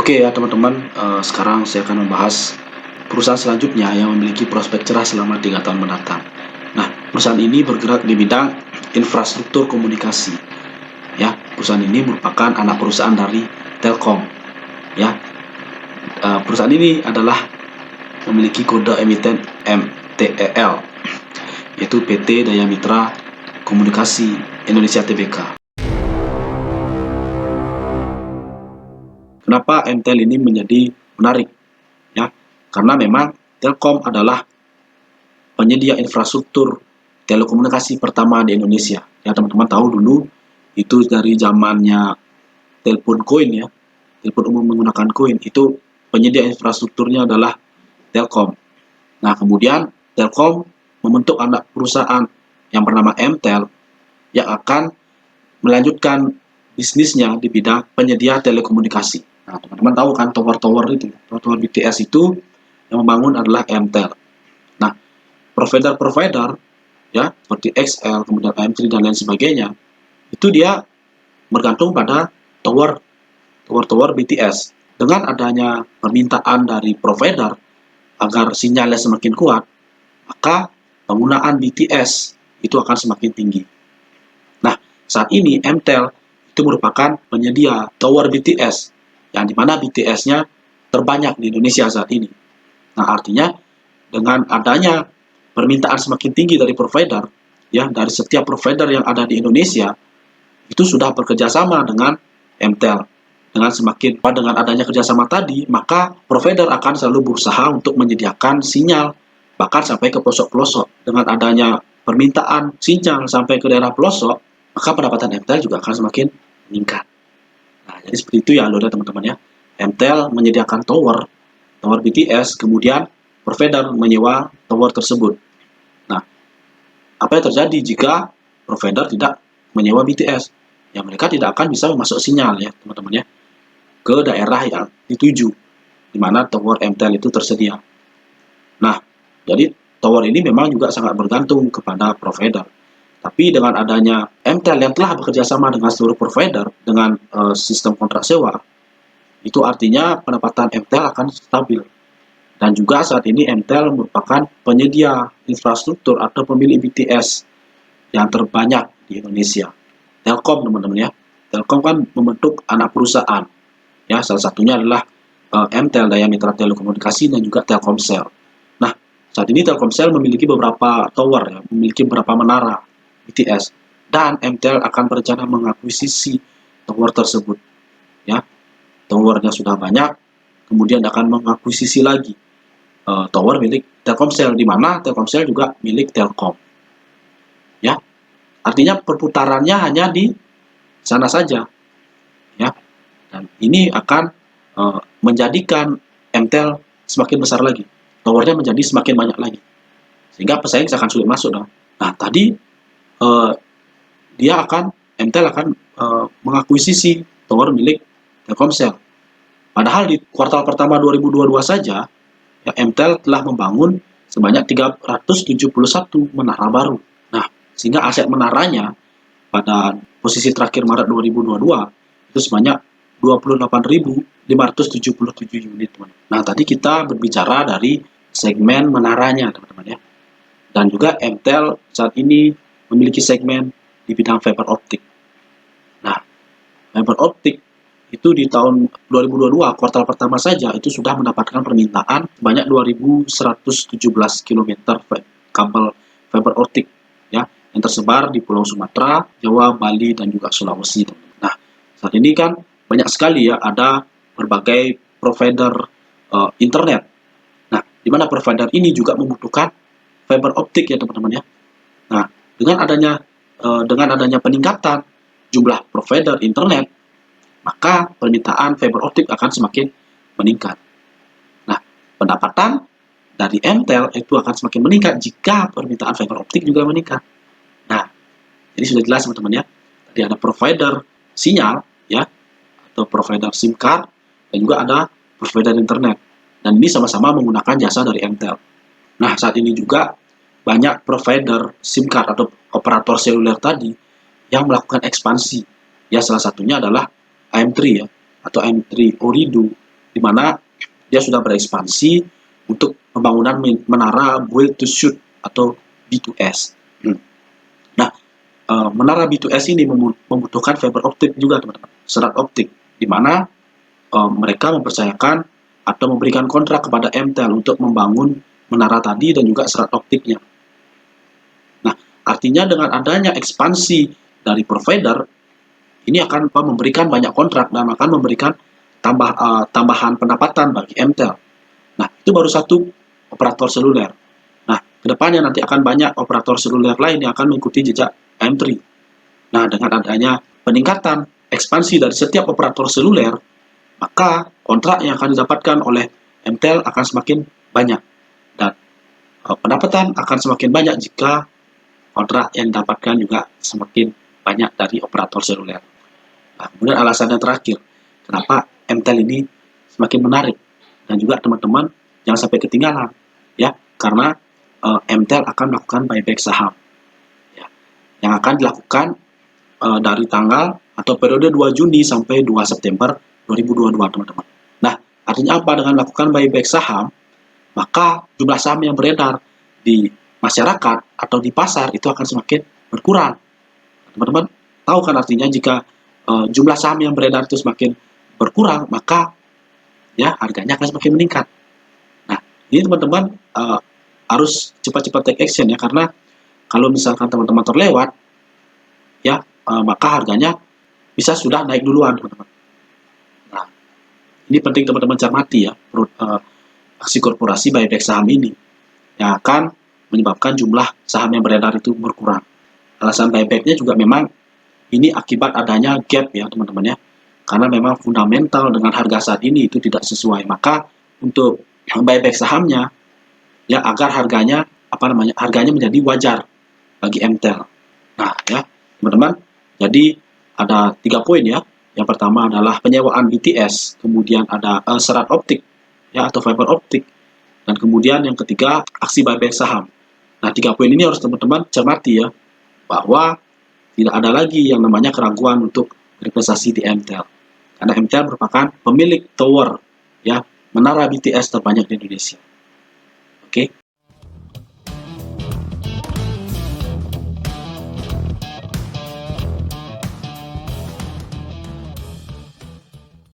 Oke ya teman-teman, sekarang saya akan membahas perusahaan selanjutnya yang memiliki prospek cerah selama 3 tahun mendatang. Nah, perusahaan ini bergerak di bidang infrastruktur komunikasi. Ya, perusahaan ini merupakan anak perusahaan dari Telkom. Ya, perusahaan ini adalah memiliki kode emiten MTEL, yaitu PT Daya Mitra Komunikasi Indonesia Tbk. Kenapa MTEL ini menjadi menarik? Ya, karena memang Telkom adalah penyedia infrastruktur telekomunikasi pertama di Indonesia. Ya, teman-teman tahu dulu itu dari zamannya telepon koin ya, telepon umum menggunakan koin, itu penyedia infrastrukturnya adalah Telkom. Nah, kemudian Telkom membentuk anak perusahaan yang bernama MTEL yang akan melanjutkan bisnisnya di bidang penyedia telekomunikasi. Nah, teman-teman tahu kan tower-tower itu, tower BTS itu yang membangun adalah MTEL. Nah, provider-provider ya seperti XL, kemudian AM3 dan lain sebagainya, itu dia bergantung pada tower BTS. Dengan adanya permintaan dari provider agar sinyalnya semakin kuat, maka penggunaan BTS itu akan semakin tinggi. Nah, saat ini MTEL itu merupakan penyedia tower BTS, yang dimana BTS-nya terbanyak di Indonesia saat ini. Nah, artinya dengan adanya permintaan semakin tinggi dari provider, ya dari setiap provider yang ada di Indonesia, itu sudah bekerja sama dengan MTEL. Dengan adanya kerjasama tadi, maka provider akan selalu berusaha untuk menyediakan sinyal, bahkan sampai ke pelosok-pelosok. Dengan adanya permintaan sinyal sampai ke daerah pelosok, maka pendapatan MTEL juga akan semakin meningkat. Nah, jadi seperti itu ya, teman-teman ya. MTEL menyediakan tower BTS, kemudian provider menyewa tower tersebut. Nah, apa yang terjadi jika provider tidak menyewa BTS? Ya, mereka tidak akan bisa memasuk sinyal ya, teman-teman ya, ke daerah yang dituju, di mana tower MTEL itu tersedia. Nah, jadi tower ini memang juga sangat bergantung kepada provider. Tapi dengan adanya MTEL yang telah bekerja sama dengan seluruh provider dengan sistem kontrak sewa, itu artinya pendapatan MTEL akan stabil. Dan juga saat ini MTEL merupakan penyedia infrastruktur atau pemilik BTS yang terbanyak di Indonesia. Telkom, teman-teman ya. Telkom kan membentuk anak perusahaan. Ya, salah satunya adalah MTEL, Daya Mitra Telekomunikasi, dan juga Telkomsel. Nah, saat ini Telkomsel memiliki beberapa tower, ya, memiliki beberapa menara BTS, dan MTEL akan berencana mengakuisisi tower tersebut. Ya, towernya sudah banyak, kemudian akan mengakuisisi lagi tower milik Telkomsel, di mana Telkomsel juga milik Telkom. Ya, artinya perputarannya hanya di sana saja. Ya, dan ini akan menjadikan MTEL semakin besar lagi, towernya menjadi semakin banyak lagi, sehingga pesaing akan sulit masuk dong. Nah, tadi MTEL akan mengakuisisi tower milik Telkomsel. Padahal di kuartal pertama 2022 saja, ya, MTEL telah membangun sebanyak 371 menara baru. Nah, sehingga aset menaranya pada posisi terakhir Maret 2022 itu sebanyak 28.577 unit, teman. Nah, tadi kita berbicara dari segmen menaranya, teman-teman ya. Dan juga MTEL saat ini memiliki segmen di bidang fiber optik. Nah, fiber optik itu di tahun 2022 kuartal pertama saja itu sudah mendapatkan permintaan sebanyak 2.117 km kabel fiber optik ya, yang tersebar di Pulau Sumatera, Jawa, Bali, dan juga Sulawesi. Nah, saat ini kan banyak sekali ya ada berbagai provider internet. Nah, di mana provider ini juga membutuhkan fiber optik ya, teman-teman ya. Nah, dengan adanya peningkatan jumlah provider internet, maka permintaan fiber optik akan semakin meningkat. Nah, pendapatan dari MTEL itu akan semakin meningkat jika permintaan fiber optik juga meningkat. Nah, jadi sudah jelas teman-teman ya. Tadi ada provider sinyal ya, atau provider SIM card, dan juga ada provider internet. Dan ini sama-sama menggunakan jasa dari MTEL. Nah, saat ini juga banyak provider SIM card atau operator seluler tadi yang melakukan ekspansi. Ya, salah satunya adalah AM3 ya, atau AM3 Ooredoo, di mana dia sudah berekspansi untuk pembangunan menara build to suit atau B2S. Nah, menara B2S ini membutuhkan fiber optik juga, teman-teman, serat optik, di mana mereka mempercayakan atau memberikan kontrak kepada MTEL untuk membangun menara tadi dan juga serat optiknya. Nah, artinya dengan adanya ekspansi dari provider, ini akan memberikan banyak kontrak dan akan memberikan tambahan pendapatan bagi MTEL. Nah, itu baru satu operator seluler. Nah, kedepannya nanti akan banyak operator seluler lain yang akan mengikuti jejak M3. Nah, dengan adanya peningkatan ekspansi dari setiap operator seluler, maka kontrak yang akan didapatkan oleh MTEL akan semakin banyak. Dan pendapatan akan semakin banyak jika kontrak yang didapatkan juga semakin banyak dari operator seluler. Nah, kemudian alasan yang terakhir, kenapa MTEL ini semakin menarik, dan juga teman-teman jangan sampai ketinggalan, ya, karena MTEL akan melakukan buyback saham, ya, yang akan dilakukan dari tanggal atau periode 2 Juni sampai 2 September 2022, teman-teman. Nah, artinya apa? Dengan melakukan buyback saham, maka jumlah saham yang beredar di masyarakat atau di pasar itu akan semakin berkurang. Teman-teman tahu kan artinya jika jumlah saham yang beredar itu semakin berkurang, maka ya harganya akan semakin meningkat. Nah, ini teman-teman harus cepat-cepat take action ya, karena kalau misalkan teman-teman terlewat, ya maka harganya bisa sudah naik duluan, teman-teman. Nah, ini penting teman-teman cermati ya, aksi korporasi buyback saham ini yang akan menyebabkan jumlah saham yang beredar itu berkurang. Alasan buybacknya juga memang ini akibat adanya gap ya, teman-teman ya, karena memang fundamental dengan harga saat ini itu tidak sesuai. Maka untuk buyback sahamnya ya, agar harganya harganya menjadi wajar bagi MTEL. Nah ya teman-teman, jadi ada 3 poin ya. Yang pertama adalah penyewaan BTS, kemudian ada serat optik ya atau fiber optik, dan kemudian yang ketiga aksi buyback saham. Nah, 3 poin ini harus teman-teman cermati ya, bahwa tidak ada lagi yang namanya keraguan untuk berinvestasi di MTEL, karena MTEL merupakan pemilik tower ya menara BTS terbanyak di Indonesia. Oke.